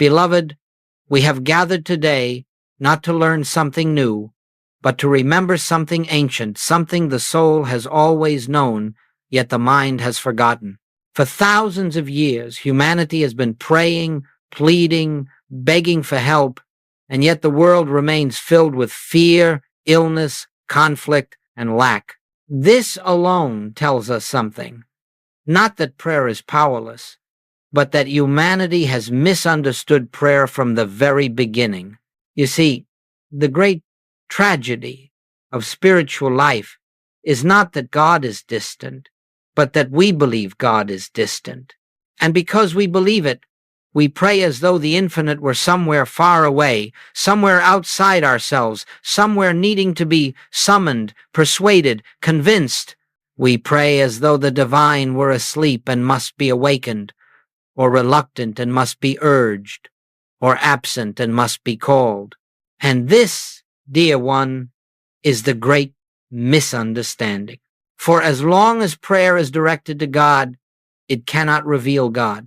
Beloved, we have gathered today not to learn something new, but to remember something ancient, something the soul has always known, yet the mind has forgotten. For thousands of years, humanity has been praying, pleading, begging for help, and yet the world remains filled with fear, illness, conflict, and lack. This alone tells us something. Not that prayer is powerless, but that humanity has misunderstood prayer from the very beginning. You see, the great tragedy of spiritual life is not that God is distant, but that we believe God is distant. And because we believe it, we pray as though the infinite were somewhere far away, somewhere outside ourselves, somewhere needing to be summoned, persuaded, convinced. We pray as though the divine were asleep and must be awakened, or reluctant and must be urged, or absent and must be called. And this, dear one, is the great misunderstanding. For as long as prayer is directed to God, it cannot reveal God.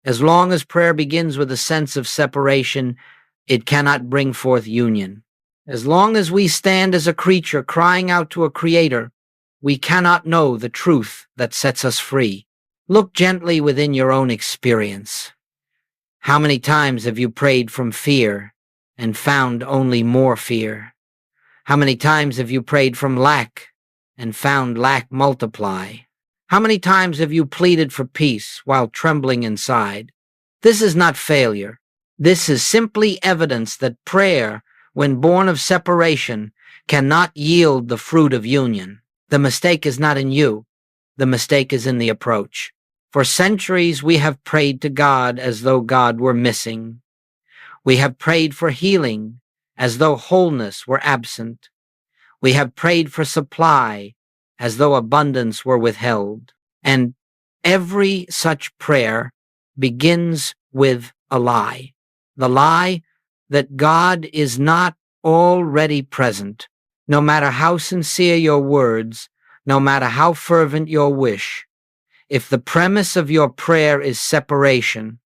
As long as prayer begins with a sense of separation, it cannot bring forth union. As long as we stand as a creature crying out to a creator, we cannot know the truth that sets us free. Look gently within your own experience. How many times have you prayed from fear and found only more fear? How many times have you prayed from lack and found lack multiply? How many times have you pleaded for peace while trembling inside? This is not failure. This is simply evidence that prayer, when born of separation, cannot yield the fruit of union. The mistake is not in you. The mistake is in the approach. For centuries we have prayed to God as though God were missing. We have prayed for healing as though wholeness were absent. We have prayed for supply as though abundance were withheld. And every such prayer begins with a lie. The lie that God is not already present. No matter how sincere your words, no matter how fervent your wish, if the premise of your prayer is separation,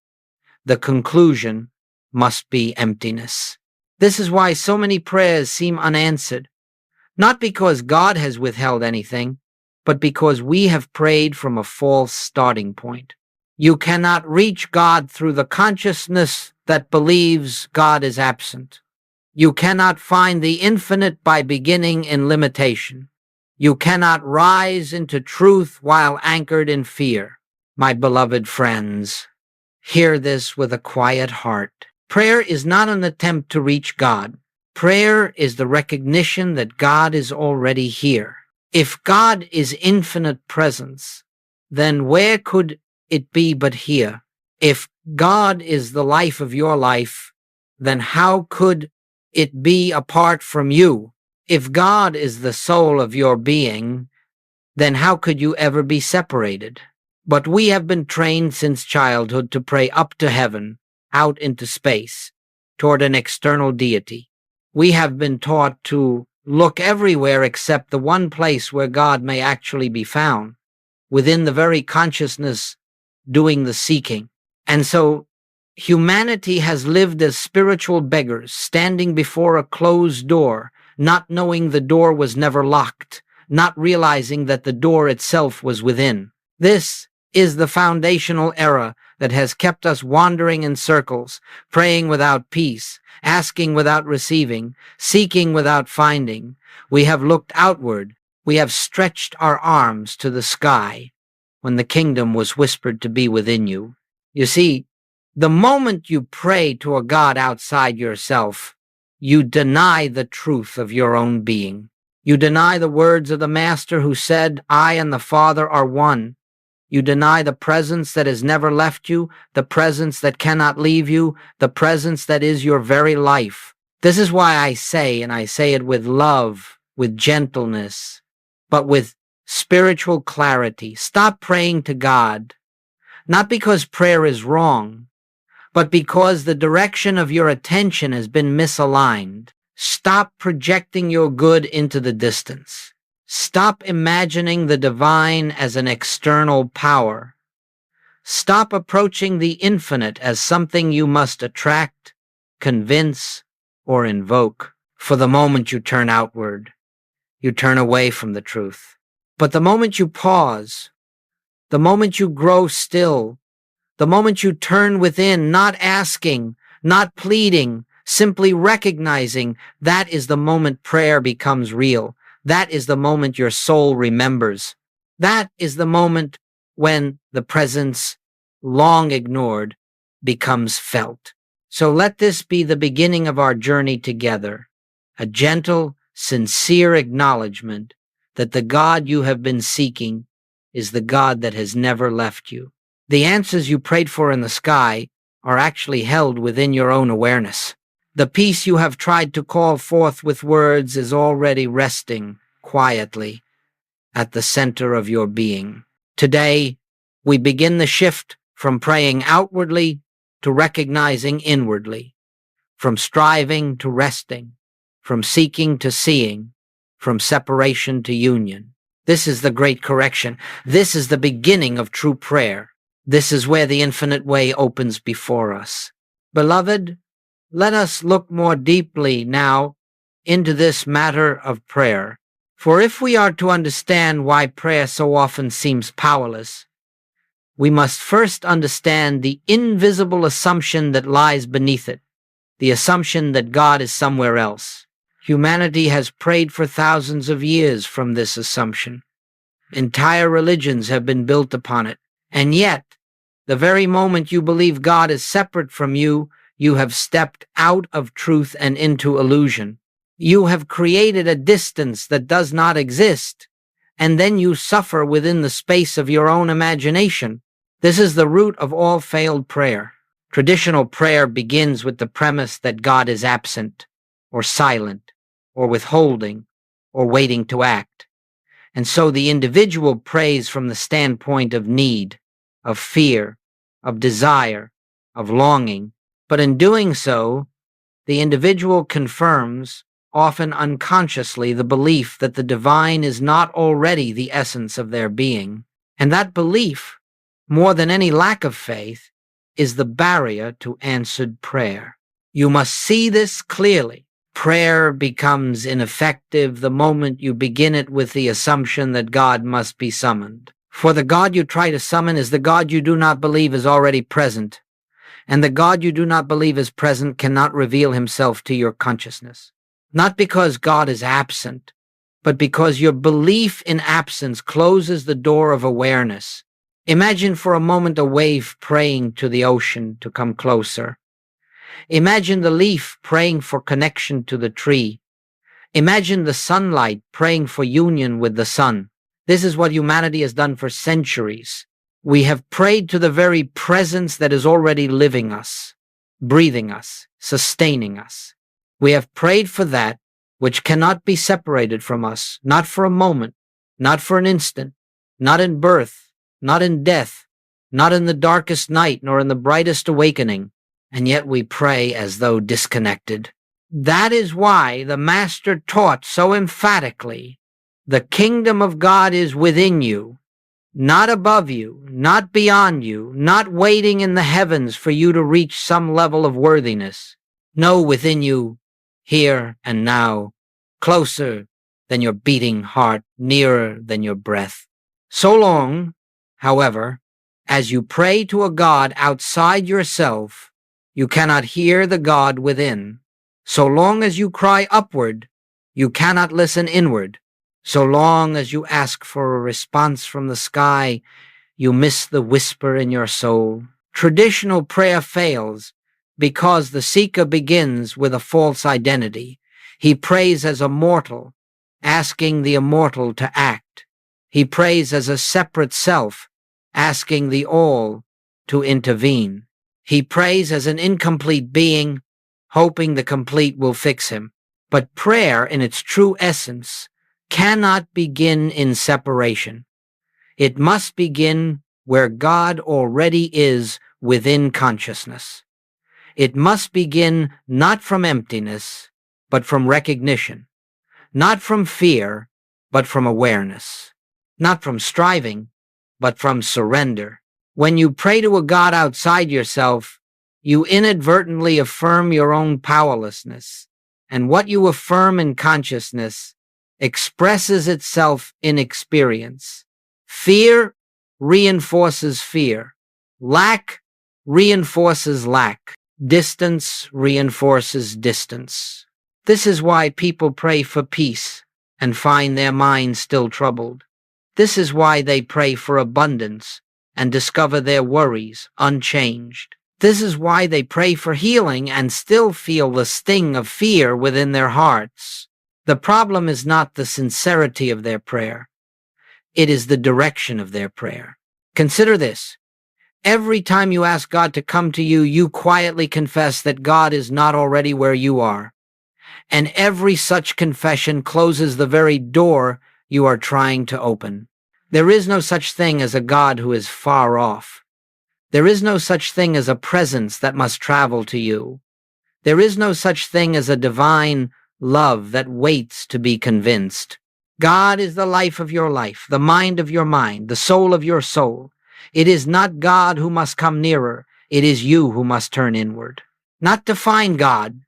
the conclusion must be emptiness. This is why so many prayers seem unanswered. Not because God has withheld anything, but because we have prayed from a false starting point. You cannot reach God through the consciousness that believes God is absent. You cannot find the infinite by beginning in limitation. You cannot rise into truth while anchored in fear. My beloved friends, hear this with a quiet heart. Prayer is not an attempt to reach God. Prayer is the recognition that God is already here. If God is infinite presence, then where could it be but here? If God is the life of your life, then how could it be apart from you? If God is the soul of your being, then how could you ever be separated? But we have been trained since childhood to pray up to heaven, out into space, toward an external deity. We have been taught to look everywhere except the one place where God may actually be found, within the very consciousness doing the seeking. And so humanity has lived as spiritual beggars, standing before a closed door, not knowing the door was never locked, not realizing that the door itself was within. This is the foundational error that has kept us wandering in circles, praying without peace, asking without receiving, seeking without finding. We have looked outward. We have stretched our arms to the sky when the kingdom was whispered to be within you. You see, the moment you pray to a God outside yourself, you deny the truth of your own being. You deny the words of the Master who said, "I and the Father are one." You deny the presence that has never left you, the presence that cannot leave you, the presence that is your very life. This is why I say, and I say it with love, with gentleness, but with spiritual clarity, stop praying to God, not because prayer is wrong, but because the direction of your attention has been misaligned. Stop projecting your good into the distance. Stop imagining the divine as an external power. Stop approaching the infinite as something you must attract, convince, or invoke. For the moment you turn outward, you turn away from the truth. But the moment you pause, the moment you grow still, the moment you turn within, not asking, not pleading, simply recognizing, that is the moment prayer becomes real. That is the moment your soul remembers. That is the moment when the presence, long ignored, becomes felt. So let this be the beginning of our journey together, a gentle, sincere acknowledgement that the God you have been seeking is the God that has never left you. The answers you prayed for in the sky are actually held within your own awareness. The peace you have tried to call forth with words is already resting quietly at the center of your being. Today, we begin the shift from praying outwardly to recognizing inwardly, from striving to resting, from seeking to seeing, from separation to union. This is the great correction. This is the beginning of true prayer. This is where the infinite way opens before us. Beloved, let us look more deeply now into this matter of prayer. For if we are to understand why prayer so often seems powerless, we must first understand the invisible assumption that lies beneath it, the assumption that God is somewhere else. Humanity has prayed for thousands of years from this assumption. Entire religions have been built upon it. And yet, the very moment you believe God is separate from you, you have stepped out of truth and into illusion. You have created a distance that does not exist, and then you suffer within the space of your own imagination. This is the root of all failed prayer. Traditional prayer begins with the premise that God is absent, or silent, or withholding, or waiting to act. And so the individual prays from the standpoint of need, of fear, of desire, of longing. But in doing so, the individual confirms, often unconsciously, the belief that the divine is not already the essence of their being. And that belief, more than any lack of faith, is the barrier to answered prayer. You must see this clearly. Prayer becomes ineffective the moment you begin it with the assumption that God must be summoned. For the God you try to summon is the God you do not believe is already present, and the God you do not believe is present cannot reveal himself to your consciousness. Not because God is absent, but because your belief in absence closes the door of awareness. Imagine for a moment a wave praying to the ocean to come closer. Imagine the leaf praying for connection to the tree. Imagine the sunlight praying for union with the sun. This is what humanity has done for centuries. We have prayed to the very presence that is already living us, breathing us, sustaining us. We have prayed for that which cannot be separated from us, not for a moment, not for an instant, not in birth, not in death, not in the darkest night, nor in the brightest awakening. And yet we pray as though disconnected. That is why the Master taught so emphatically, the kingdom of God is within you, not above you, not beyond you, not waiting in the heavens for you to reach some level of worthiness. No, within you, here and now, closer than your beating heart, nearer than your breath. So long, however, as you pray to a God outside yourself, you cannot hear the God within. So long as you cry upward, you cannot listen inward. So long as you ask for a response from the sky, you miss the whisper in your soul. Traditional prayer fails because the seeker begins with a false identity. He prays as a mortal, asking the immortal to act. He prays as a separate self, asking the all to intervene. He prays as an incomplete being, hoping the complete will fix him. But prayer, in its true essence, cannot begin in separation. It must begin where God already is within consciousness. It must begin not from emptiness, but from recognition. Not from fear, but from awareness. Not from striving, but from surrender. When you pray to a God outside yourself, you inadvertently affirm your own powerlessness, and what you affirm in consciousness expresses itself in experience. Fear reinforces fear. Lack reinforces lack. Distance reinforces distance. This is why people pray for peace and find their minds still troubled. This is why they pray for abundance and discover their worries unchanged. This is why they pray for healing and still feel the sting of fear within their hearts. The problem is not the sincerity of their prayer. It is the direction of their prayer. Consider this. Every time you ask God to come to you, you quietly confess that God is not already where you are. And every such confession closes the very door you are trying to open. There is no such thing as a God who is far off. There is no such thing as a presence that must travel to you. There is no such thing as a divine love that waits to be convinced. God is the life of your life, the mind of your mind, the soul of your soul. It is not God who must come nearer. It is you who must turn inward. Not to find God,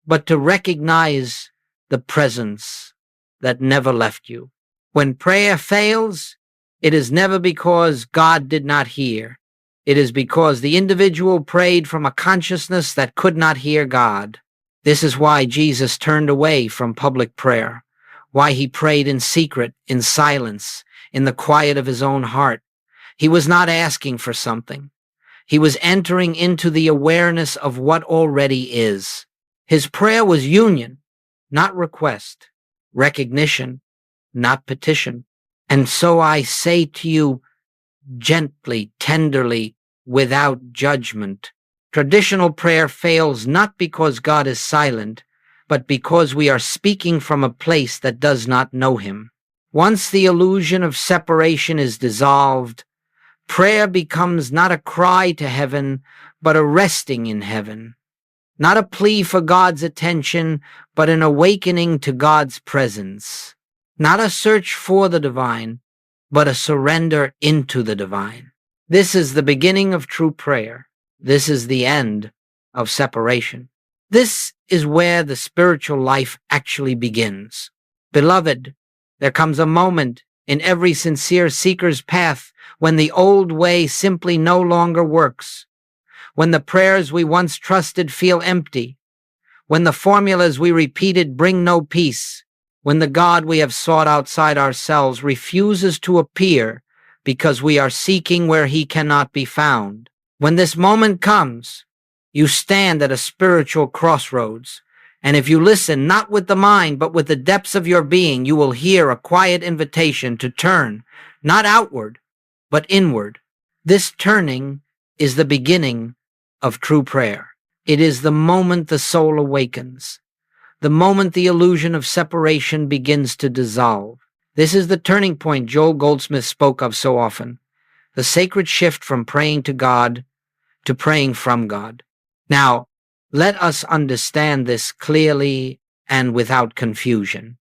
but to recognize the presence that never left you. When prayer fails, it is never because God did not hear. It is because the individual prayed from a consciousness that could not hear God. This is why Jesus turned away from public prayer, why he prayed in secret, in silence, in the quiet of his own heart. He was not asking for something. He was entering into the awareness of what already is. His prayer was union, not request, recognition, not petition. And so I say to you, gently, tenderly, without judgment, traditional prayer fails not because God is silent, but because we are speaking from a place that does not know him. Once the illusion of separation is dissolved, prayer becomes not a cry to heaven, but a resting in heaven. Not a plea for God's attention, but an awakening to God's presence. Not a search for the divine, but a surrender into the divine. This is the beginning of true prayer. This is the end of separation. This is where the spiritual life actually begins. Beloved, there comes a moment in every sincere seeker's path when the old way simply no longer works, when the prayers we once trusted feel empty, when the formulas we repeated bring no peace, when the God we have sought outside ourselves refuses to appear because we are seeking where he cannot be found. When this moment comes, you stand at a spiritual crossroads, and if you listen not with the mind but with the depths of your being, you will hear a quiet invitation to turn, not outward, but inward. This turning is the beginning of true prayer. It is the moment the soul awakens, the moment the illusion of separation begins to dissolve. This is the turning point Joel Goldsmith spoke of so often, the sacred shift from praying to God to praying from God. Now, let us understand this clearly and without confusion.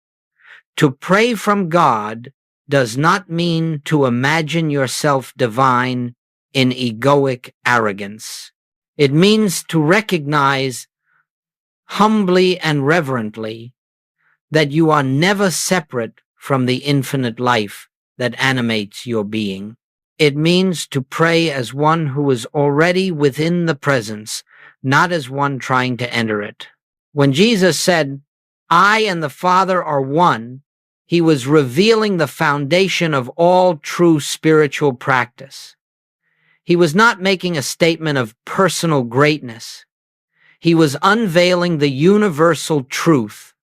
To pray from God does not mean to imagine yourself divine in egoic arrogance. It means to recognize humbly and reverently that you are never separate from the infinite life that animates your being. It means to pray as one who is already within the presence, not as one trying to enter it. When Jesus said, "I and the Father are one," he was revealing the foundation of all true spiritual practice. He was not making a statement of personal greatness. He was unveiling the universal truth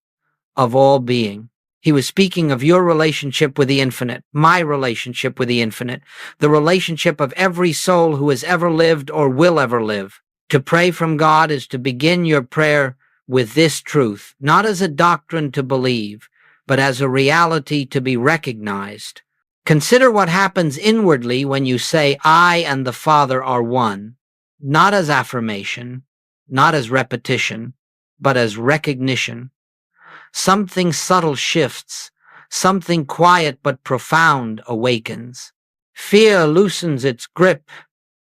of all being. He was speaking of your relationship with the infinite, my relationship with the infinite, the relationship of every soul who has ever lived or will ever live. To pray from God is to begin your prayer with this truth, not as a doctrine to believe, but as a reality to be recognized. Consider what happens inwardly when you say, "I and the Father are one," not as affirmation, not as repetition, but as recognition. Something subtle shifts, something quiet but profound awakens. Fear loosens its grip,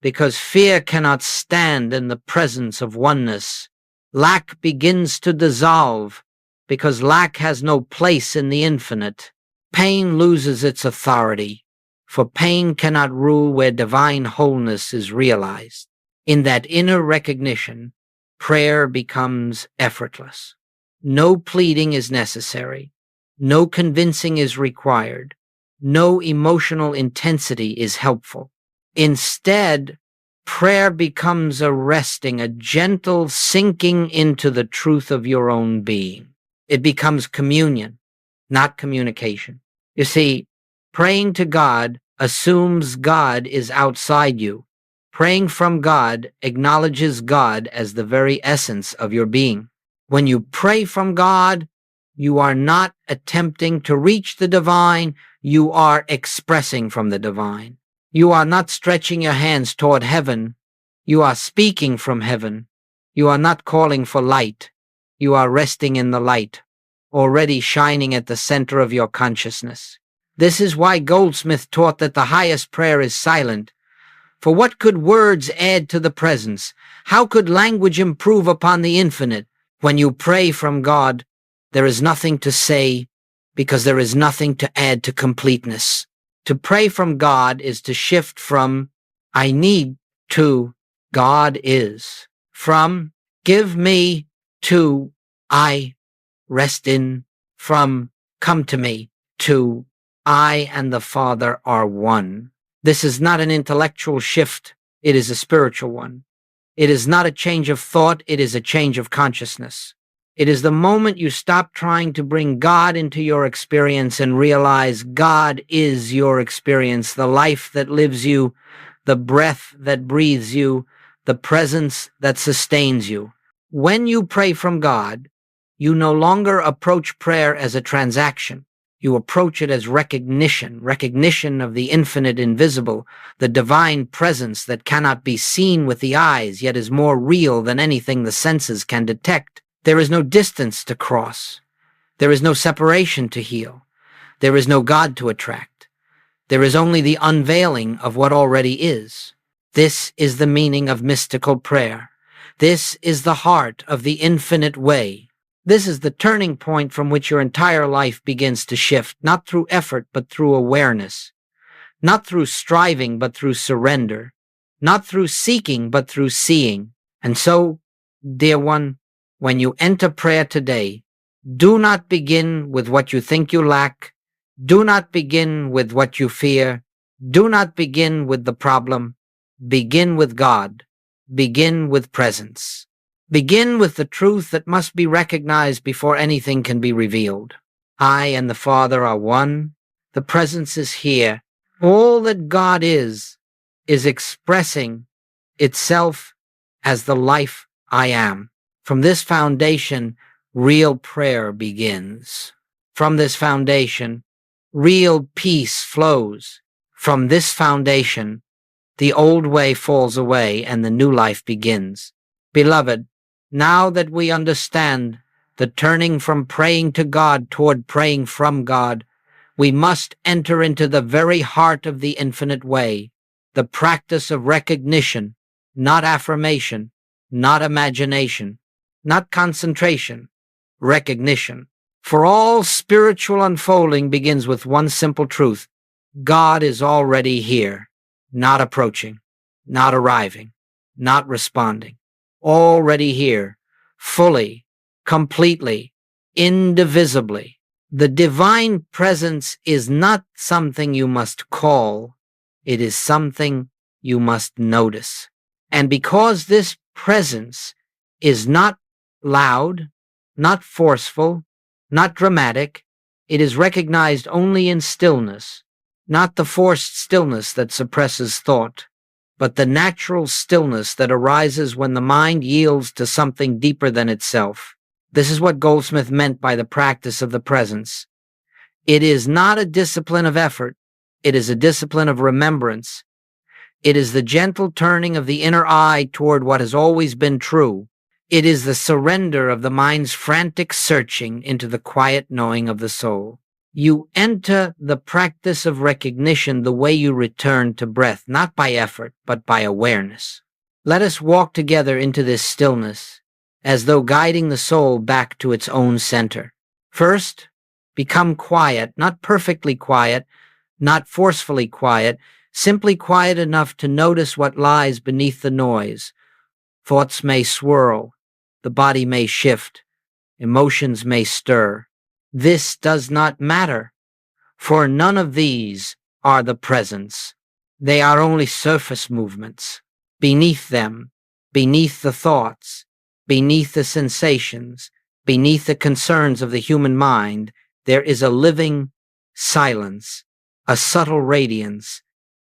because fear cannot stand in the presence of oneness. Lack begins to dissolve, because lack has no place in the infinite. Pain loses its authority, for pain cannot rule where divine wholeness is realized. In that inner recognition, prayer becomes effortless. No pleading is necessary. No convincing is required. No emotional intensity is helpful. Instead, prayer becomes a resting, a gentle sinking into the truth of your own being. It becomes communion, not communication. You see, praying to God assumes God is outside you. Praying from God acknowledges God as the very essence of your being. When you pray from God, you are not attempting to reach the divine, you are expressing from the divine. You are not stretching your hands toward heaven, you are speaking from heaven. You are not calling for light, you are resting in the light, already shining at the center of your consciousness. This is why Goldsmith taught that the highest prayer is silent. For what could words add to the presence? How could language improve upon the infinite? When you pray from God, there is nothing to say, because there is nothing to add to completeness. To pray from God is to shift from I need to God is, from give me to I rest in, from come to me to I and the Father are one. This is not an intellectual shift, it is a spiritual one. It is not a change of thought, it is a change of consciousness. It is the moment you stop trying to bring God into your experience and realize God is your experience, the life that lives you, the breath that breathes you, the presence that sustains you. When you pray from God, you no longer approach prayer as a transaction. You approach it as recognition of the infinite invisible, the divine presence that cannot be seen with the eyes, yet is more real than anything the senses can detect. There is no distance to cross. There is no separation to heal. There is no God to attract. There is only the unveiling of what already is. This is the meaning of mystical prayer. This is the heart of the infinite way. This is the turning point from which your entire life begins to shift, not through effort, but through awareness, not through striving, but through surrender, not through seeking, but through seeing. And so, dear one, when you enter prayer today, do not begin with what you think you lack. Do not begin with what you fear. Do not begin with the problem. Begin with God. Begin with presence. Begin with the truth that must be recognized before anything can be revealed. I and the Father are one. The presence is here. All that God is expressing itself as the life I am. From this foundation, real prayer begins. From this foundation, real peace flows. From this foundation, the old way falls away and the new life begins. Beloved, now that we understand the turning from praying to God toward praying from God, we must enter into the very heart of the infinite way, the practice of recognition, not affirmation, not imagination, not concentration, recognition. For all spiritual unfolding begins with one simple truth: God is already here, not approaching, not arriving, not responding. Already here, fully, completely, indivisibly. The divine presence is not something you must call, it is something you must notice. And because this presence is not loud, not forceful, not dramatic, it is recognized only in stillness, not the forced stillness that suppresses thought, but the natural stillness that arises when the mind yields to something deeper than itself. This is what Goldsmith meant by the practice of the presence. It is not a discipline of effort, it is a discipline of remembrance. It is the gentle turning of the inner eye toward what has always been true. It is the surrender of the mind's frantic searching into the quiet knowing of the soul. You enter the practice of recognition the way you return to breath, not by effort, but by awareness. Let us walk together into this stillness, as though guiding the soul back to its own center. First, become quiet, not perfectly quiet, not forcefully quiet, simply quiet enough to notice what lies beneath the noise. Thoughts may swirl, the body may shift, emotions may stir. This does not matter, for none of these are the presence. They are only surface movements. Beneath them, beneath the thoughts, beneath the sensations, beneath the concerns of the human mind, there is a living silence, a subtle radiance,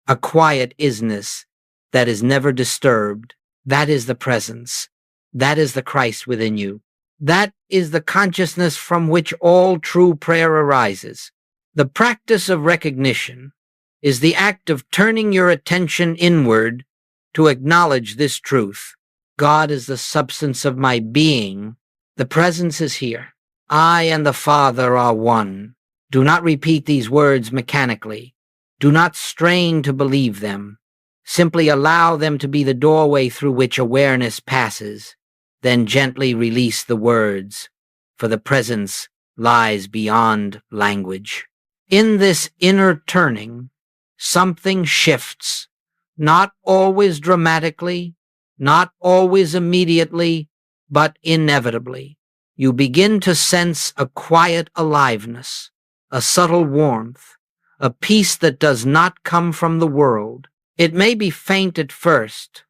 a quiet isness that is never disturbed. That is the presence. That is the Christ within you. That is the consciousness from which all true prayer arises. The practice of recognition is the act of turning your attention inward to acknowledge this truth. God is the substance of my being. The presence is here. I and the Father are one. Do not repeat these words mechanically. Do not strain to believe them. Simply allow them to be the doorway through which awareness passes. Then gently release the words, for the presence lies beyond language. In this inner turning, something shifts, not always dramatically, not always immediately, but inevitably. You begin to sense a quiet aliveness, a subtle warmth, a peace that does not come from the world. It may be faint at first,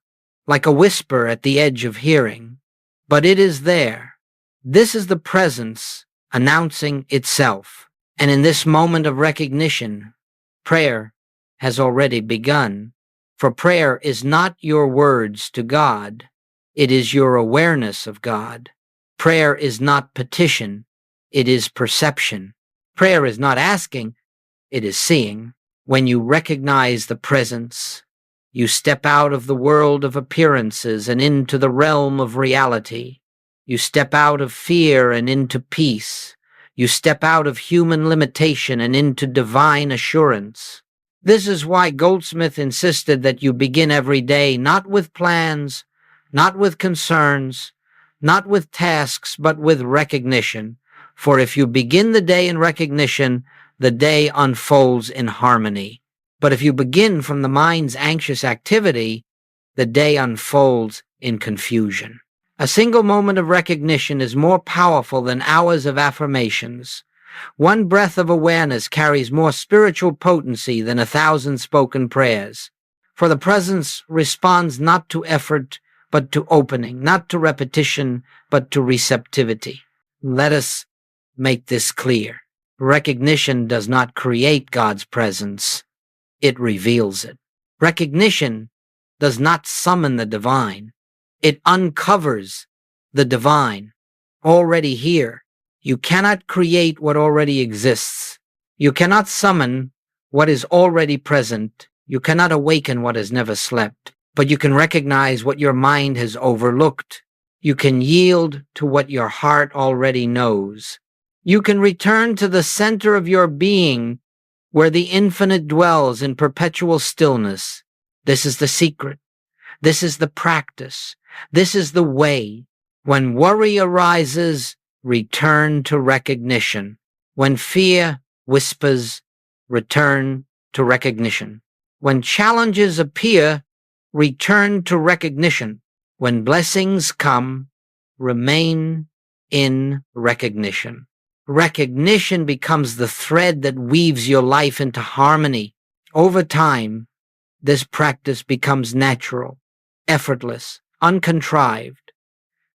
like a whisper at the edge of hearing, but it is there. This is the presence announcing itself. And in this moment of recognition, prayer has already begun. For prayer is not your words to God. It is your awareness of God. Prayer is not petition. It is perception. Prayer is not asking. It is seeing. When you recognize the presence, you step out of the world of appearances and into the realm of reality. You step out of fear and into peace. You step out of human limitation and into divine assurance. This is why Goldsmith insisted that you begin every day not with plans, not with concerns, not with tasks, but with recognition. For if you begin the day in recognition, the day unfolds in harmony. But if you begin from the mind's anxious activity, the day unfolds in confusion. A single moment of recognition is more powerful than hours of affirmations. One breath of awareness carries more spiritual potency than 1,000 spoken prayers. For the presence responds not to effort, but to opening, not to repetition, but to receptivity. Let us make this clear. Recognition does not create God's presence. It reveals it. Recognition does not summon the divine. It uncovers the divine already here. You cannot create what already exists. You cannot summon what is already present. You cannot awaken what has never slept. But you can recognize what your mind has overlooked. You can yield to what your heart already knows. You can return to the center of your being where the infinite dwells in perpetual stillness. This is the secret. This is the practice. This is the way. When worry arises, return to recognition. When fear whispers, return to recognition. When challenges appear, return to recognition. When blessings come, remain in recognition. Recognition becomes the thread that weaves your life into harmony. Over time, this practice becomes natural, effortless, uncontrived.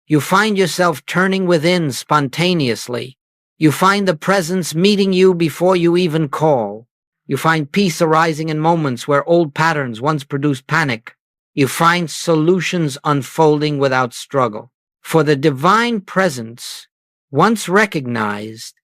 You find yourself turning within spontaneously. You find the presence meeting you before you even call. You find peace arising in moments where old patterns once produced panic. You find solutions unfolding without struggle. For the divine presence, once recognized,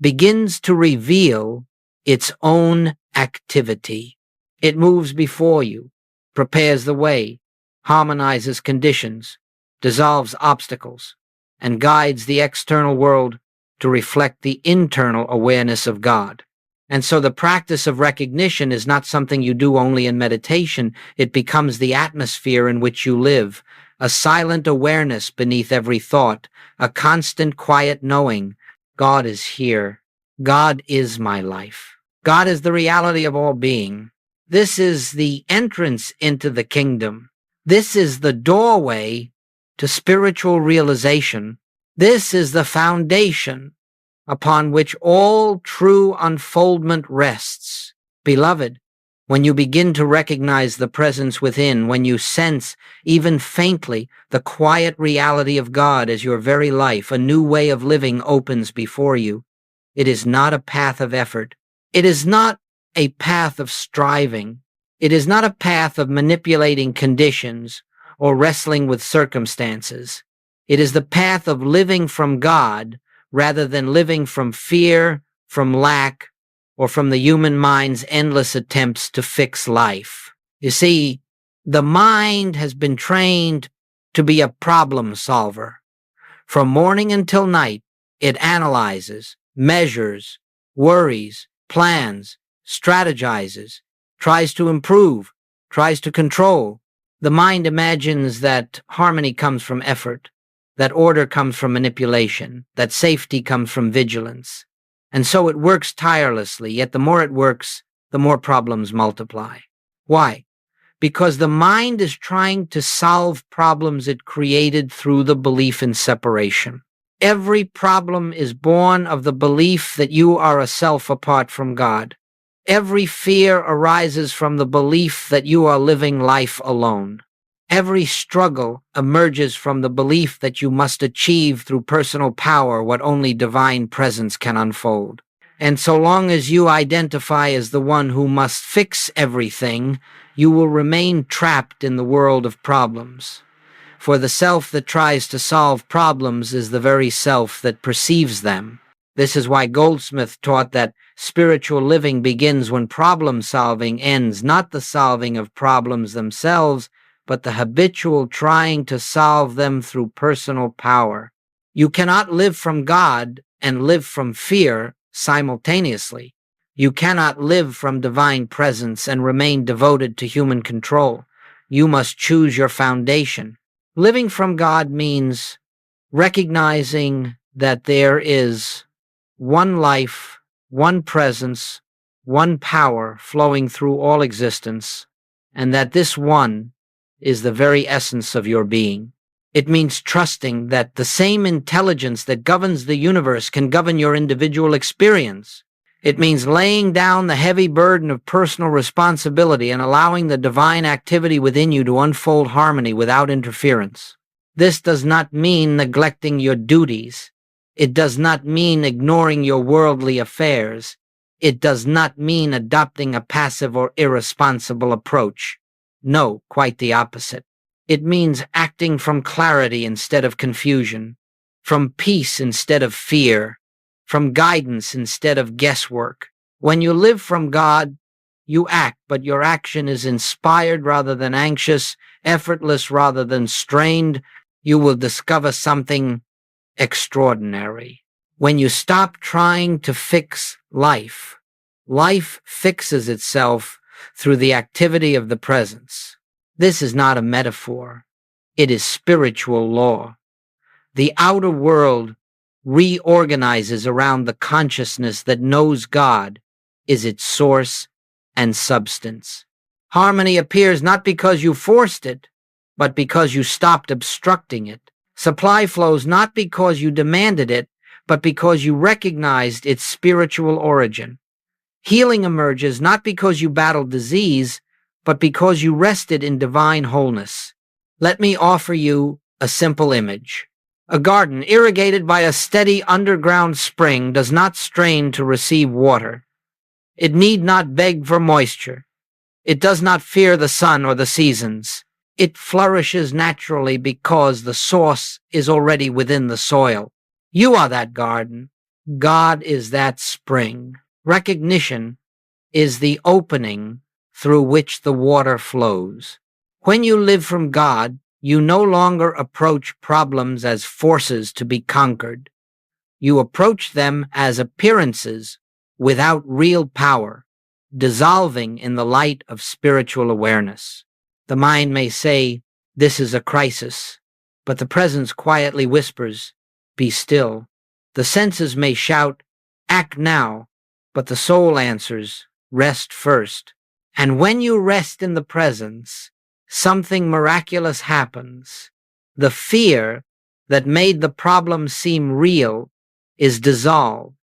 begins to reveal its own activity. It moves before you, prepares the way, harmonizes conditions, dissolves obstacles, and guides the external world to reflect the internal awareness of God. And so the practice of recognition is not something you do only in meditation. It becomes the atmosphere in which you live, a silent awareness beneath every thought, a constant quiet knowing, God is here. God is my life. God is the reality of all being. This is the entrance into the kingdom. This is the doorway to spiritual realization. This is the foundation upon which all true unfoldment rests. Beloved, when you begin to recognize the presence within, when you sense, even faintly, the quiet reality of God as your very life, a new way of living opens before you. It is not a path of effort. It is not a path of striving. It is not a path of manipulating conditions or wrestling with circumstances. It is the path of living from God rather than living from fear, from lack, or from the human mind's endless attempts to fix life. You see, the mind has been trained to be a problem solver. From morning until night, it analyzes, measures, worries, plans, strategizes, tries to improve, tries to control. The mind imagines that harmony comes from effort, that order comes from manipulation, that safety comes from vigilance. And so it works tirelessly, yet the more it works, the more problems multiply. Why? Because the mind is trying to solve problems it created through the belief in separation. Every problem is born of the belief that you are a self apart from God. Every fear arises from the belief that you are living life alone. Every struggle emerges from the belief that you must achieve through personal power what only divine presence can unfold. And so long as you identify as the one who must fix everything, you will remain trapped in the world of problems. For the self that tries to solve problems is the very self that perceives them. This is why Goldsmith taught that spiritual living begins when problem solving ends, not the solving of problems themselves, but the habitual trying to solve them through personal power. You cannot live from God and live from fear simultaneously. You cannot live from divine presence and remain devoted to human control. You must choose your foundation. Living from God means recognizing that there is one life, one presence, one power flowing through all existence, and that this one is the very essence of your being. It means trusting that the same intelligence that governs the universe can govern your individual experience. It means laying down the heavy burden of personal responsibility and allowing the divine activity within you to unfold harmony without interference. This does not mean neglecting your duties. It does not mean ignoring your worldly affairs. It does not mean adopting a passive or irresponsible approach. No, quite the opposite. It means acting from clarity instead of confusion, from peace instead of fear, from guidance instead of guesswork. When you live from God, you act, but your action is inspired rather than anxious, effortless rather than strained. You will discover something extraordinary. When you stop trying to fix life, life fixes itself through the activity of the presence. This is not a metaphor. It is spiritual law. The outer world reorganizes around the consciousness that knows God is its source and substance. Harmony appears not because you forced it, but because you stopped obstructing it. Supply flows not because you demanded it, but because you recognized its spiritual origin. Healing emerges not because you battled disease, but because you rested in divine wholeness. Let me offer you a simple image. A garden irrigated by a steady underground spring does not strain to receive water. It need not beg for moisture. It does not fear the sun or the seasons. It flourishes naturally because the source is already within the soil. You are that garden. God is that spring. Recognition is the opening through which the water flows. When you live from God, you no longer approach problems as forces to be conquered. You approach them as appearances without real power, dissolving in the light of spiritual awareness. The mind may say, "This is a crisis," but the presence quietly whispers, "Be still." The senses may shout, "Act now," but the soul answers, "Rest first." And when you rest in the presence, something miraculous happens. The fear that made the problem seem real is dissolved,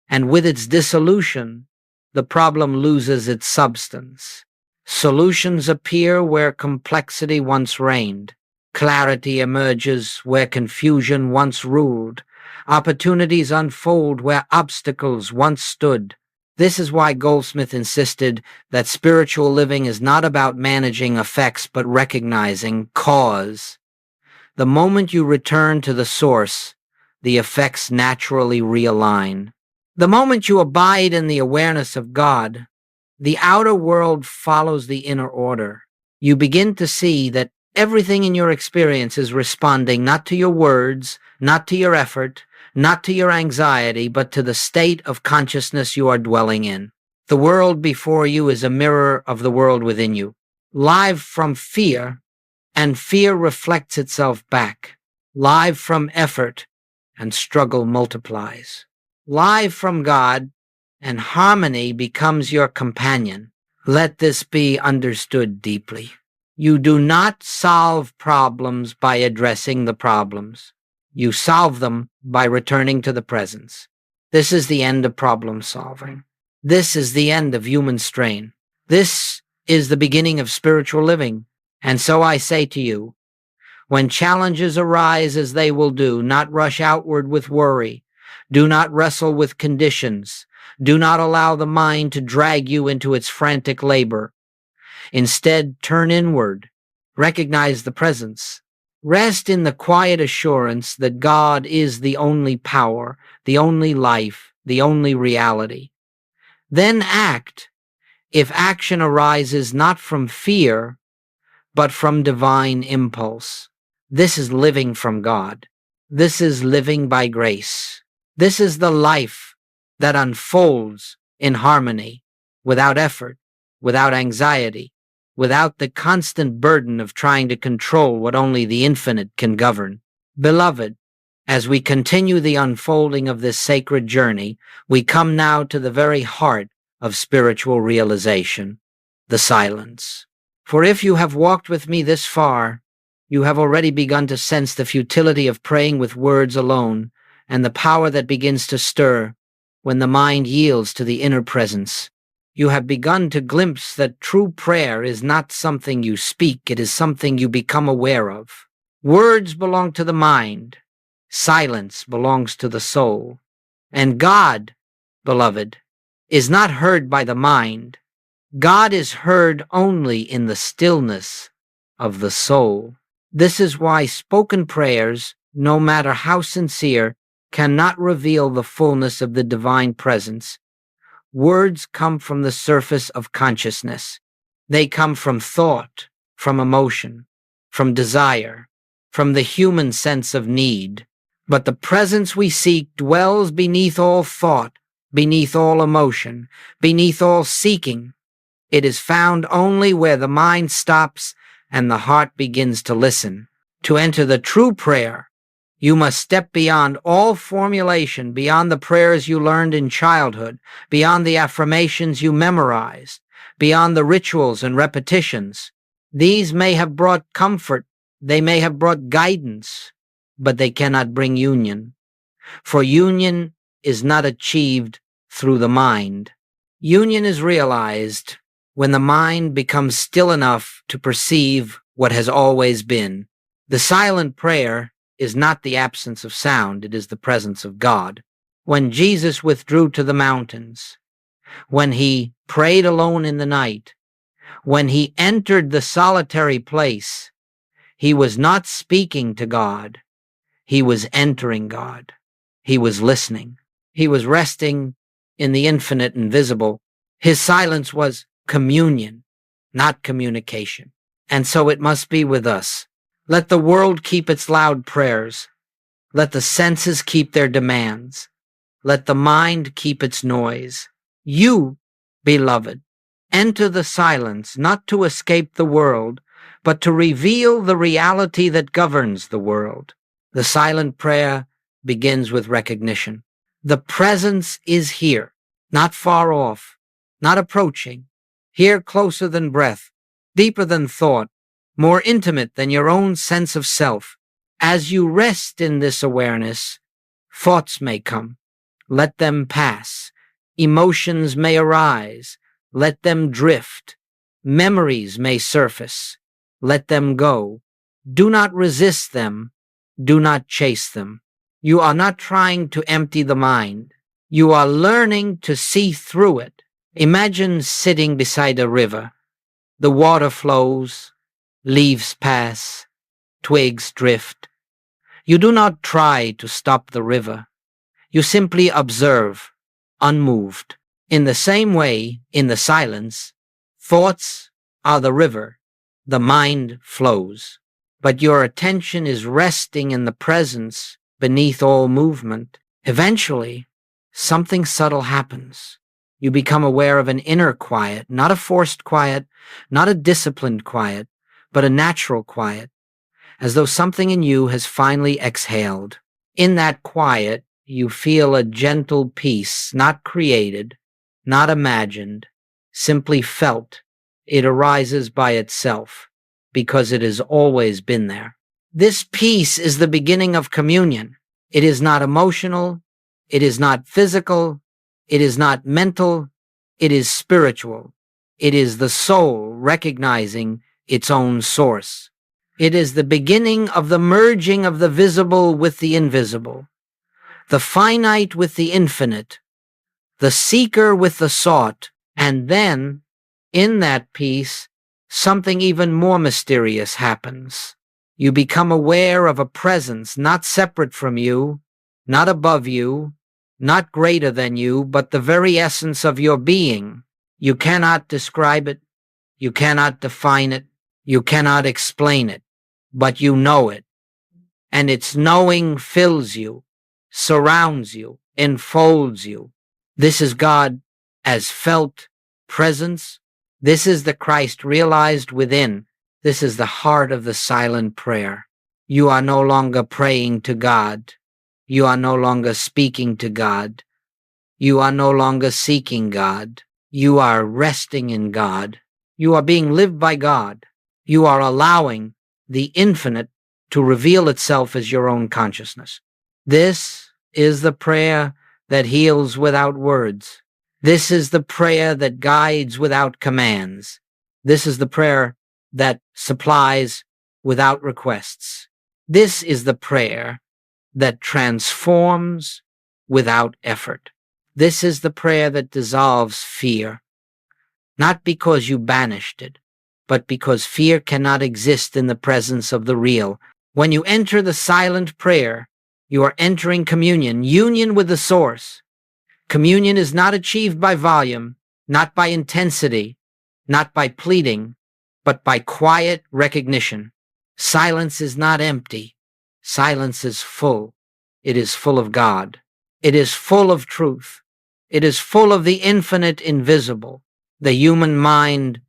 and with its dissolution, the problem loses its substance. Solutions appear where complexity once reigned. Clarity emerges where confusion once ruled. Opportunities unfold where obstacles once stood. This is why Goldsmith insisted that spiritual living is not about managing effects but recognizing cause. The moment you return to the source, the effects naturally realign. The moment you abide in the awareness of God, the outer world follows the inner order. You begin to see that everything in your experience is responding not to your words, not to your effort, not to your anxiety, but to the state of consciousness you are dwelling in. The world before you is a mirror of the world within you, live from fear, and fear reflects itself back. Live from effort, and struggle multiplies. Live from God, and harmony becomes your companion. Let this be understood deeply. You do not solve problems by addressing the problems. You solve them by returning to the presence. This is the end of problem solving. This is the end of human strain. This is the beginning of spiritual living. And so I say to you, when challenges arise as they will do, not rush outward with worry. Do not wrestle with conditions. Do not allow the mind to drag you into its frantic labor. Instead, turn inward. Recognize the presence. Rest in the quiet assurance that God is the only power, the only life, the only reality. Then act, if action arises not from fear, but from divine impulse. This is living from God. This is living by grace. This is the life that unfolds in harmony, without effort, without anxiety, without the constant burden of trying to control what only the infinite can govern. Beloved, as we continue the unfolding of this sacred journey, we come now to the very heart of spiritual realization, the silence. For if you have walked with me this far, you have already begun to sense the futility of praying with words alone, and the power that begins to stir when the mind yields to the inner presence. You have begun to glimpse that true prayer is not something you speak, it is something you become aware of. Words belong to the mind, silence belongs to the soul. And God, beloved, is not heard by the mind. God is heard only in the stillness of the soul. This is why spoken prayers, no matter how sincere, cannot reveal the fullness of the divine presence. Words come from the surface of consciousness. They come from thought, from emotion, from desire, from the human sense of need. But the presence we seek dwells beneath all thought, beneath all emotion, beneath all seeking. It is found only where the mind stops and the heart begins to listen. To enter the true prayer, you must step beyond all formulation, beyond the prayers you learned in childhood, beyond the affirmations you memorized, beyond the rituals and repetitions. These may have brought comfort, they may have brought guidance, but they cannot bring union. For union is not achieved through the mind. Union is realized when the mind becomes still enough to perceive what has always been. The silent prayer is not the absence of sound, it is the presence of God. When Jesus withdrew to the mountains, when he prayed alone in the night, when he entered the solitary place, he was not speaking to God, he was entering God. He was listening. He was resting in the infinite and visible. His silence was communion, not communication. And so it must be with us. Let the world keep its loud prayers. Let the senses keep their demands. Let the mind keep its noise. You, beloved, enter the silence not to escape the world, but to reveal the reality that governs the world. The silent prayer begins with recognition. The presence is here, not far off, not approaching, here closer than breath, deeper than thought, more intimate than your own sense of self. As you rest in this awareness, thoughts may come. Let them pass. Emotions may arise. Let them drift. Memories may surface. Let them go. Do not resist them. Do not chase them. You are not trying to empty the mind. You are learning to see through it. Imagine sitting beside a river. The water flows, leaves pass, twigs drift. You do not try to stop the river. You simply observe, unmoved. In the same way, in the silence, thoughts are the river, the mind flows. But your attention is resting in the presence beneath all movement. Eventually, something subtle happens. You become aware of an inner quiet, not a forced quiet, not a disciplined quiet, but a natural quiet, as though something in you has finally exhaled. In that quiet, you feel a gentle peace, not created, not imagined, simply felt. It arises by itself, because it has always been there. This peace is the beginning of communion. It is not emotional, it is not physical, it is not mental, it is spiritual. It is the soul recognizing its own source. It is the beginning of the merging of the visible with the invisible, the finite with the infinite, the seeker with the sought, and then, in that peace, something even more mysterious happens. You become aware of a presence not separate from you, not above you, not greater than you, but the very essence of your being. You cannot describe it, you cannot define it, you cannot explain it, but you know it. And its knowing fills you, surrounds you, enfolds you. This is God as felt presence. This is the Christ realized within. This is the heart of the silent prayer. You are no longer praying to God. You are no longer speaking to God. You are no longer seeking God. You are resting in God. You are being lived by God. You are allowing the infinite to reveal itself as your own consciousness. This is the prayer that heals without words. This is the prayer that guides without commands. This is the prayer that supplies without requests. This is the prayer that transforms without effort. This is the prayer that dissolves fear, not because you banished it, but because fear cannot exist in the presence of the real. When you enter the silent prayer, you are entering communion, union with the source. Communion is not achieved by volume, not by intensity, not by pleading, but by quiet recognition. Silence is not empty. Silence is full. It is full of God. It is full of truth. It is full of the infinite invisible. The human mind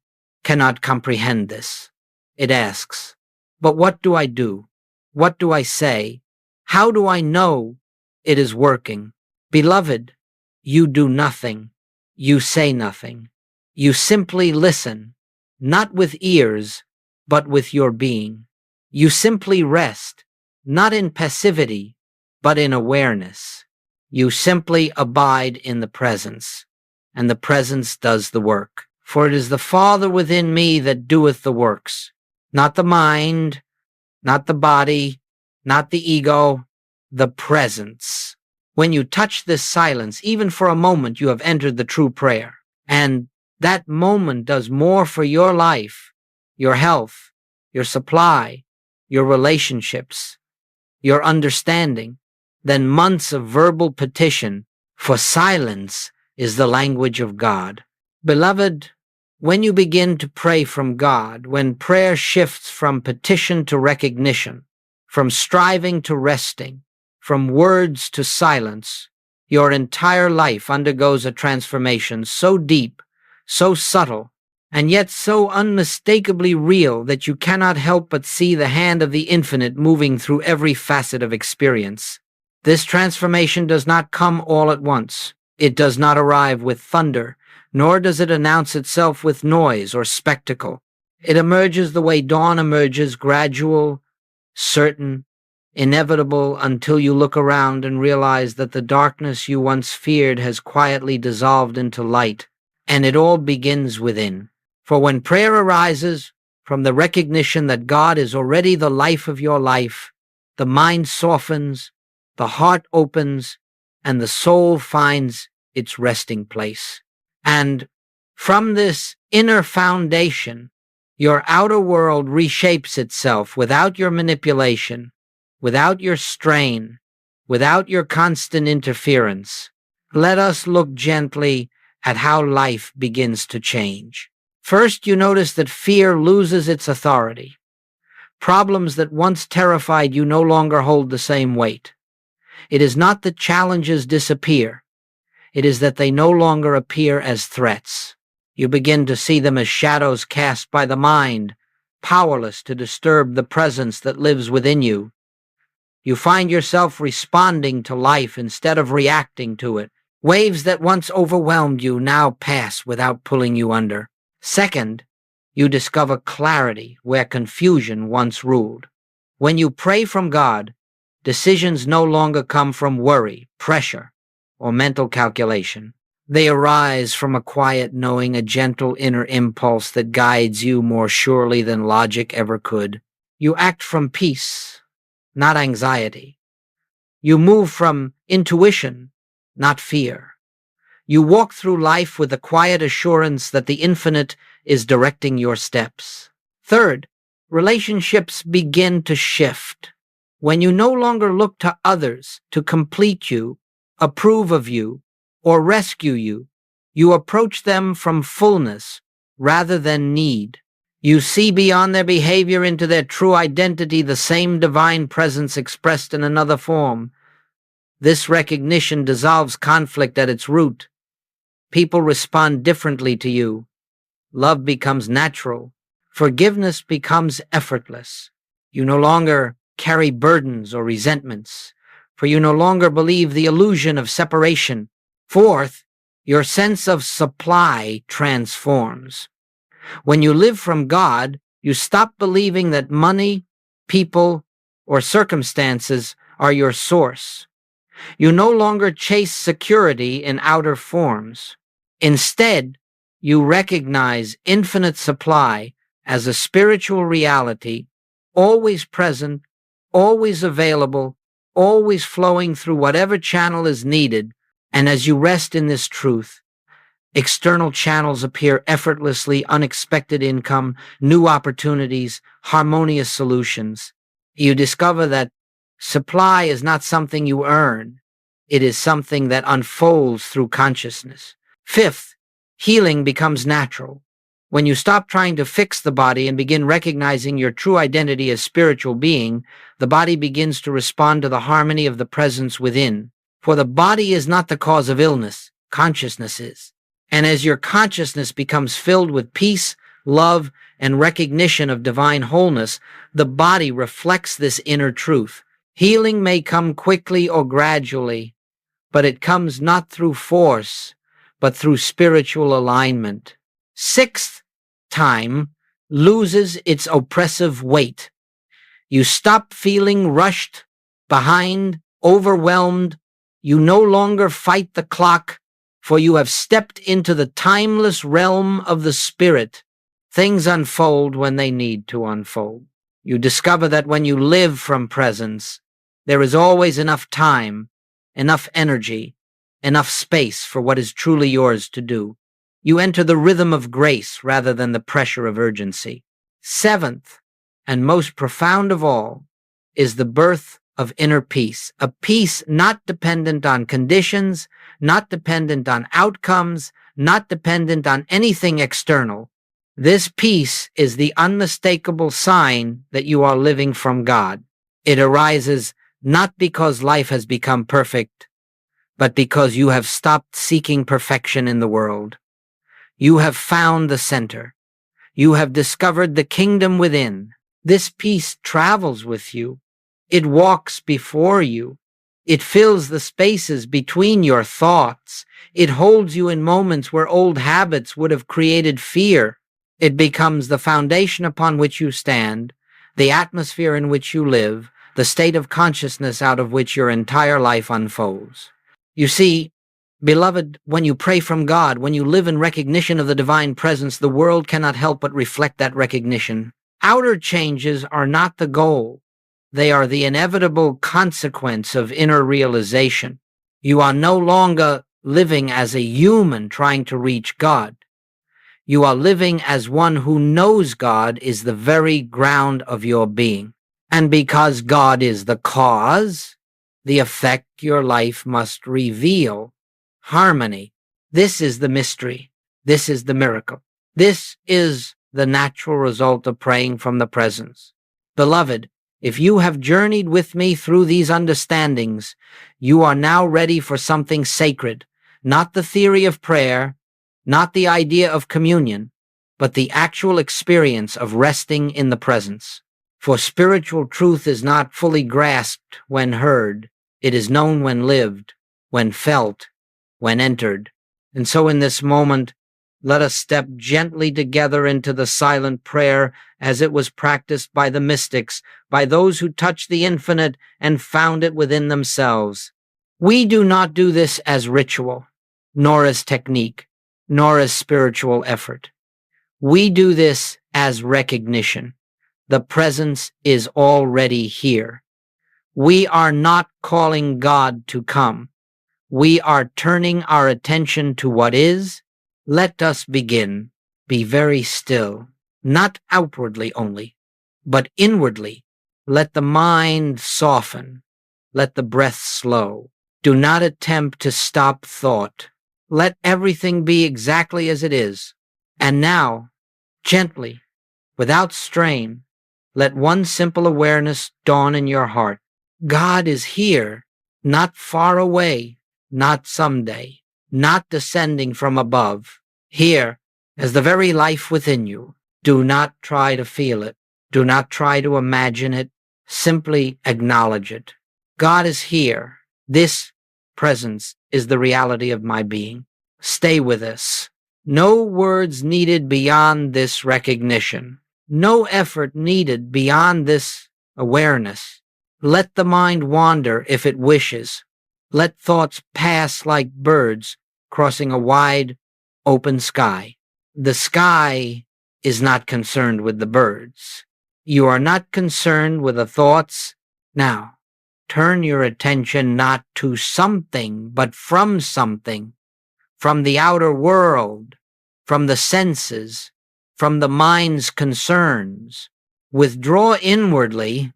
cannot comprehend this. It asks, but what do I do? What do I say? How do I know it is working? Beloved, you do nothing. You say nothing. You simply listen, not with ears, but with your being. You simply rest, not in passivity, but in awareness. You simply abide in the presence, and the presence does the work. For it is the Father within me that doeth the works, not the mind, not the body, not the ego, the presence. When you touch this silence, even for a moment, you have entered the true prayer. And that moment does more for your life, your health, your supply, your relationships, your understanding, than months of verbal petition, for silence is the language of God. Beloved, when you begin to pray from God, when prayer shifts from petition to recognition, from striving to resting, from words to silence, Your entire life undergoes a transformation so deep, so subtle, and yet so unmistakably real that you cannot help but see the hand of the infinite moving through every facet of experience. This transformation does not come all at once. It does not arrive with thunder, nor does it announce itself with noise or spectacle. It emerges the way dawn emerges, gradual, certain, inevitable, until you look around and realize that the darkness you once feared has quietly dissolved into light, and it all begins within. For when prayer arises from the recognition that God is already the life of your life, the mind softens, the heart opens, and the soul finds its resting place. And from this inner foundation, your outer world reshapes itself without your manipulation, without your strain, without your constant interference. Let us look gently at how life begins to change. First, you notice that fear loses its authority. Problems that once terrified you no longer hold the same weight. It is not that challenges disappear. It is that they no longer appear as threats. You begin to see them as shadows cast by the mind, powerless to disturb the presence that lives within you. You find yourself responding to life instead of reacting to it. Waves that once overwhelmed you now pass without pulling you under. Second, you discover clarity where confusion once ruled. When you pray from God, decisions no longer come from worry, pressure, or mental calculation. They arise from a quiet knowing, a gentle inner impulse that guides you more surely than logic ever could. You act from peace, not anxiety. You move from intuition, not fear. You walk through life with the quiet assurance that the infinite is directing your steps. Third, relationships begin to shift. When you no longer look to others to complete you, approve of you, or rescue you, you approach them from fullness rather than need. You see beyond their behavior into their true identity, the same divine presence expressed in another form. This recognition dissolves conflict at its root. People respond differently to you. Love becomes natural. Forgiveness becomes effortless. You no longer carry burdens or resentments, for you no longer believe the illusion of separation. Fourth, your sense of supply transforms. When you live from God, you stop believing that money, people, or circumstances are your source. You no longer chase security in outer forms. Instead, you recognize infinite supply as a spiritual reality, always present, always available, always flowing through whatever channel is needed. And as you rest in this truth, external channels appear effortlessly, unexpected income, new opportunities, harmonious solutions. You discover that supply is not something you earn. It is something that unfolds through consciousness. Fifth, healing becomes natural. When you stop trying to fix the body and begin recognizing your true identity as spiritual being, the body begins to respond to the harmony of the presence within. For the body is not the cause of illness, consciousness is. And as your consciousness becomes filled with peace, love, and recognition of divine wholeness, the body reflects this inner truth. Healing may come quickly or gradually, but it comes not through force, but through spiritual alignment. Sixth, time loses its oppressive weight. You stop feeling rushed, behind, overwhelmed. You no longer fight the clock, for you have stepped into the timeless realm of the spirit. Things unfold when they need to unfold. You discover that when you live from presence, there is always enough time, enough energy, enough space for what is truly yours to do. You enter the rhythm of grace rather than the pressure of urgency. Seventh, and most profound of all, is the birth of inner peace, a peace not dependent on conditions, not dependent on outcomes, not dependent on anything external. This peace is the unmistakable sign that you are living from God. It arises not because life has become perfect, but because you have stopped seeking perfection in the world. You have found the center. You have discovered the kingdom within. This peace travels with you. It walks before you. It fills the spaces between your thoughts. It holds you in moments where old habits would have created fear. It becomes the foundation upon which you stand, the atmosphere in which you live, the state of consciousness out of which your entire life unfolds. You see, beloved, when you pray from God, when you live in recognition of the divine presence, the world cannot help but reflect that recognition. Outer changes are not the goal. They are the inevitable consequence of inner realization. You are no longer living as a human trying to reach God. You are living as one who knows God is the very ground of your being. And because God is the cause, the effect your life must reveal. Harmony. This is the mystery. This is the miracle. This is the natural result of praying from the presence. Beloved, if you have journeyed with me through these understandings, you are now ready for something sacred, not the theory of prayer, not the idea of communion, but the actual experience of resting in the presence. For spiritual truth is not fully grasped when heard. It is known when lived, when felt, when entered. And so in this moment, let us step gently together into the silent prayer as it was practiced by the mystics, by those who touched the infinite and found it within themselves. We do not do this as ritual, nor as technique, nor as spiritual effort. We do this as recognition. The presence is already here. We are not calling God to come. We are turning our attention to what is. Let us begin. Be very still, not outwardly only, but inwardly. Let the mind soften. Let the breath slow. Do not attempt to stop thought. Let everything be exactly as it is. And now, gently, without strain, let one simple awareness dawn in your heart. God is here, not far away, not someday, not descending from above. Here, as the very life within you. Do not try to feel it. Do not try to imagine it. Simply acknowledge it. God is here. This presence is the reality of my being. Stay with us. No words needed beyond this recognition. No effort needed beyond this awareness. Let the mind wander if it wishes. Let thoughts pass like birds crossing a wide, open sky. The sky is not concerned with the birds. You are not concerned with the thoughts. Now, turn your attention not to something, but from something, from the outer world, from the senses, from the mind's concerns. Withdraw inwardly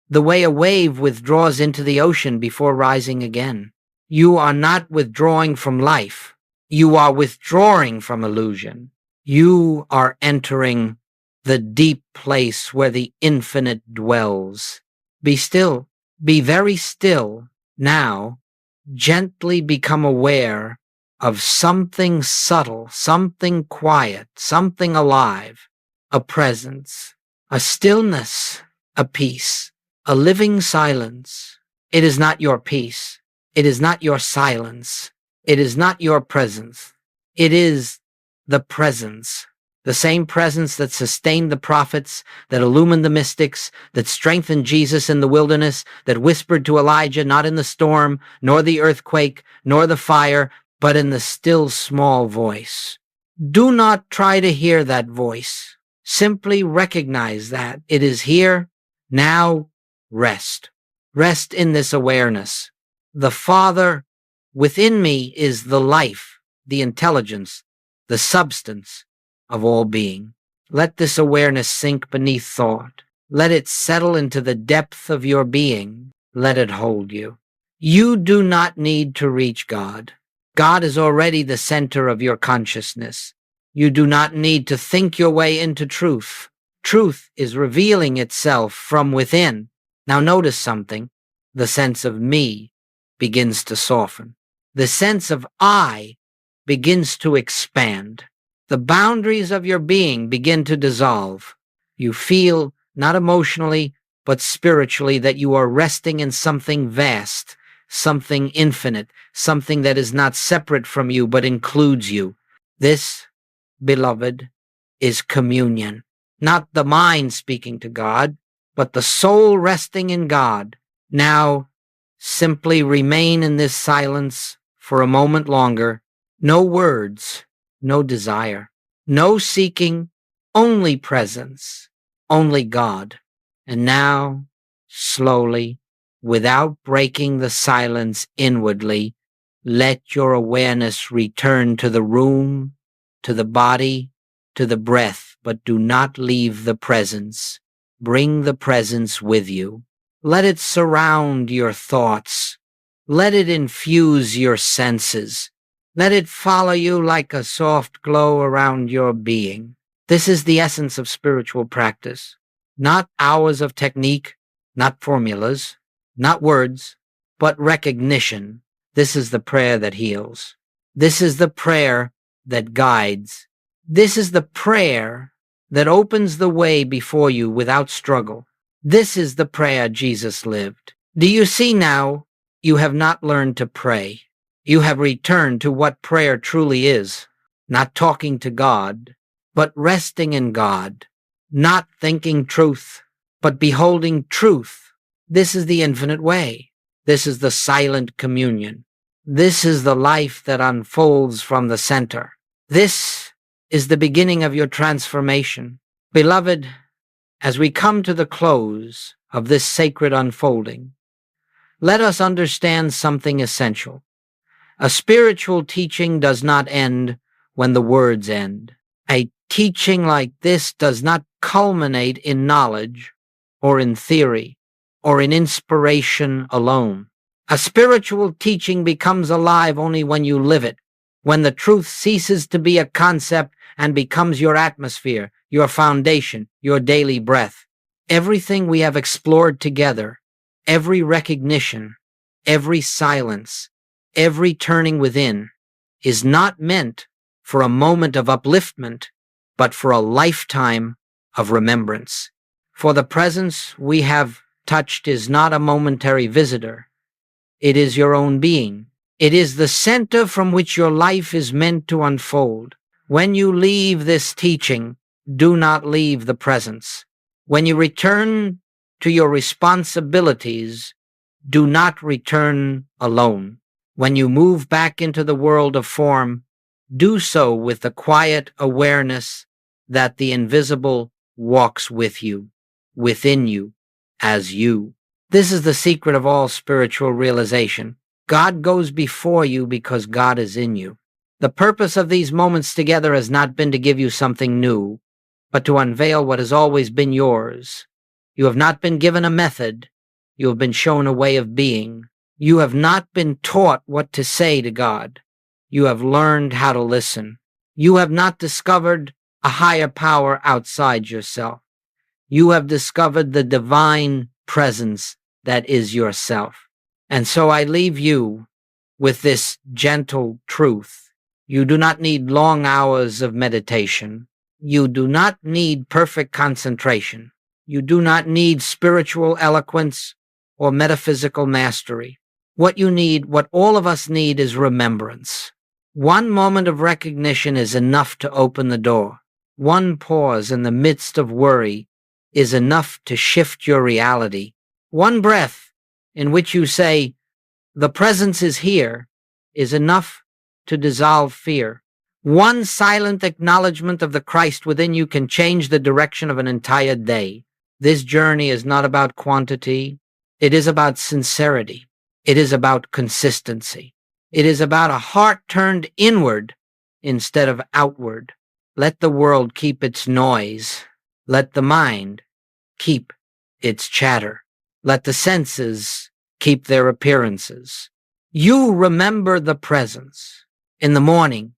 the way a wave withdraws into the ocean before rising again. You are not withdrawing from life. You are withdrawing from illusion. You are entering the deep place where the infinite dwells. Be still. Be very still. Now, gently become aware of something subtle, something quiet, something alive, a presence, a stillness, a peace, a living silence. It is not your peace. It is not your silence. It is not your presence. It is the presence. The same presence that sustained the prophets, that illumined the mystics, that strengthened Jesus in the wilderness, that whispered to Elijah not in the storm, nor the earthquake, nor the fire, but in the still small voice. Do not try to hear that voice. Simply recognize that it is here. Now, rest. Rest in this awareness. The Father within me is the life, the intelligence, the substance of all being. Let this awareness sink beneath thought. Let it settle into the depth of your being. Let it hold you. You do not need to reach God. God is already the center of your consciousness. You do not need to think your way into truth. Truth is revealing itself from within. Now notice something. The sense of me begins to soften. The sense of I begins to expand. The boundaries of your being begin to dissolve. You feel, not emotionally, but spiritually, that you are resting in something vast, something infinite, something that is not separate from you but includes you. This, beloved, is communion. Not the mind speaking to God, but the soul resting in God. Now, simply remain in this silence for a moment longer. No words, no desire, no seeking, only presence, only God. And now, slowly, without breaking the silence inwardly, let your awareness return to the room, to the body, to the breath, but do not leave the presence. Bring the presence with you. Let it surround your thoughts. Let it infuse your senses. Let it follow you like a soft glow around your being. This is the essence of spiritual practice. Not hours of technique, not formulas, not words, but recognition. This is the prayer that heals. This is the prayer that guides. This is the prayer that opens the way before you without struggle. This is the prayer Jesus lived. Do you see now? You have not learned to pray. You have returned to what prayer truly is. Not talking to God, but resting in God. Not thinking truth, but beholding truth. This is the infinite way. This is the silent communion. This is the life that unfolds from the center. This is the beginning of your transformation. Beloved, as we come to the close of this sacred unfolding, let us understand something essential. A spiritual teaching does not end when the words end. A teaching like this does not culminate in knowledge or in theory or in inspiration alone. A spiritual teaching becomes alive only when you live it, when the truth ceases to be a concept and becomes your atmosphere, your foundation, your daily breath. Everything we have explored together, every recognition, every silence, every turning within, is not meant for a moment of upliftment, but for a lifetime of remembrance. For the presence we have touched is not a momentary visitor. It is your own being. It is the center from which your life is meant to unfold. When you leave this teaching, do not leave the presence. When you return to your responsibilities, do not return alone. When you move back into the world of form, do so with the quiet awareness that the invisible walks with you, within you, as you. This is the secret of all spiritual realization. God goes before you because God is in you. The purpose of these moments together has not been to give you something new, but to unveil what has always been yours. You have not been given a method. You have been shown a way of being. You have not been taught what to say to God. You have learned how to listen. You have not discovered a higher power outside yourself. You have discovered the divine presence that is yourself. And so I leave you with this gentle truth. You do not need long hours of meditation. You do not need perfect concentration. You do not need spiritual eloquence or metaphysical mastery. What you need, what all of us need, is remembrance. One moment of recognition is enough to open the door. One pause in the midst of worry is enough to shift your reality. One breath in which you say, "The presence is here," is enough to dissolve fear. One silent acknowledgement of the Christ within you can change the direction of an entire day. This journey is not about quantity. It is about sincerity. It is about consistency. It is about a heart turned inward instead of outward. Let the world keep its noise. Let the mind keep its chatter. Let the senses keep their appearances. You remember the presence. In the morning,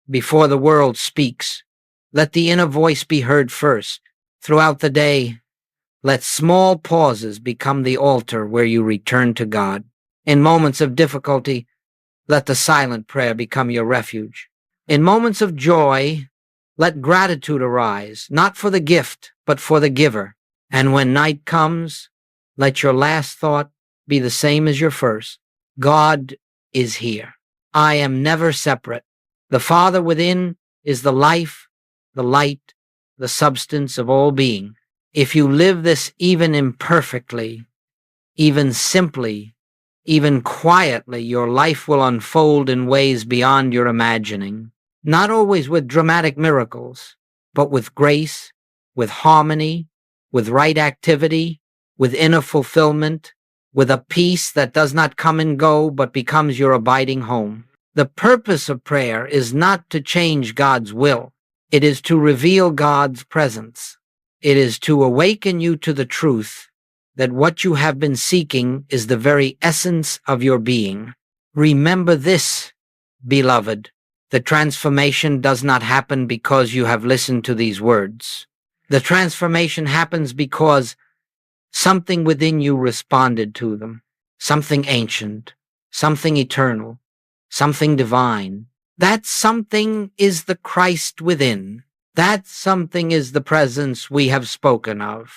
before the world speaks, let the inner voice be heard first. Throughout the day, let small pauses become the altar where you return to God. In moments of difficulty, Let the silent prayer become your refuge. In moments of joy, let gratitude arise, not for the gift, but for the giver. And when night comes, let your last thought be the same as your first. God is here. I am never separate. The Father within is the life, the light, the substance of all being. If you live this even imperfectly, even simply, even quietly, your life will unfold in ways beyond your imagining. Not always with dramatic miracles, but with grace, with harmony, with right activity, with inner fulfillment, with a peace that does not come and go but becomes your abiding home. The purpose of prayer is not to change God's will. It is to reveal God's presence. It is to awaken you to the truth that what you have been seeking is the very essence of your being. Remember this, beloved. The transformation does not happen because you have listened to these words. The transformation happens because something within you responded to them. Something ancient, something eternal, something divine. That something is the Christ within. That something is the presence we have spoken of.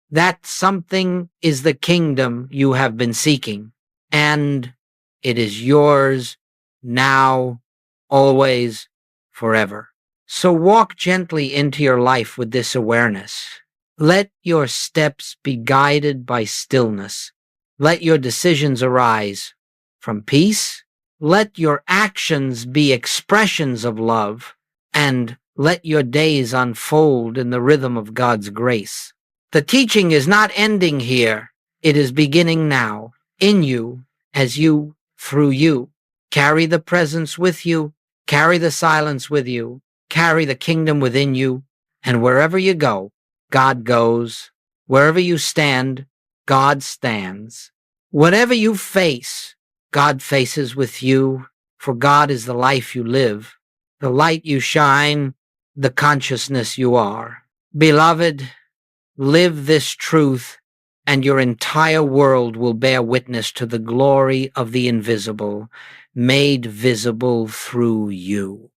That something is the kingdom you have been seeking. And it is yours now, always, forever. So walk gently into your life with this awareness. Let your steps be guided by stillness. Let your decisions arise from peace. Let your actions be expressions of love. And let your days unfold in the rhythm of God's grace. The teaching is not ending here. It is beginning now, in you, as you, through you. Carry the presence with you. Carry the silence with you. Carry the kingdom within you. And wherever you go, God goes. Wherever you stand, God stands. Whatever you face, God faces with you. For God is the life you live, the light you shine, the consciousness you are. Beloved, live this truth, and your entire world will bear witness to the glory of the invisible, made visible through you.